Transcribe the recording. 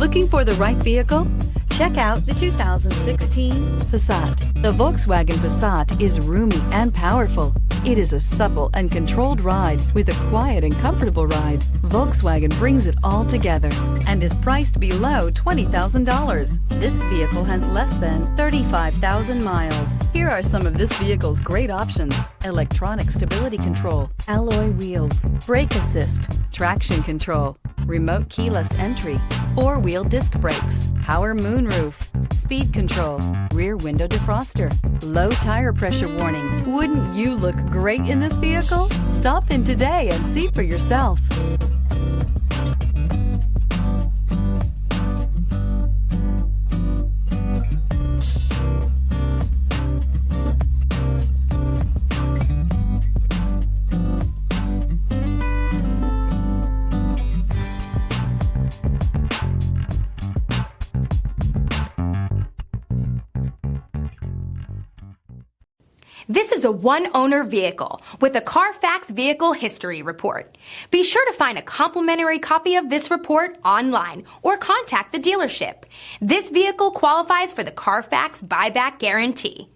Looking for the right vehicle? Check out the 2016 Passat. The Volkswagen Passat is roomy and powerful. It is a supple and controlled ride with a quiet and comfortable ride. Volkswagen brings it all together and is priced below $20,000. This vehicle has less than 35,000 miles. Here are some of this vehicle's great options: electronic stability control, alloy wheels, brake assist, traction control, remote keyless entry, four-wheel disc brakes, power moonroof, speed control, rear window defroster, low tire pressure warning. Wouldn't you look great in this vehicle? Stop in today and see for yourself. This is a one-owner vehicle with a Carfax Vehicle History Report. Be sure to find a complimentary copy of this report online or contact the dealership. This vehicle qualifies for the Carfax Buyback Guarantee.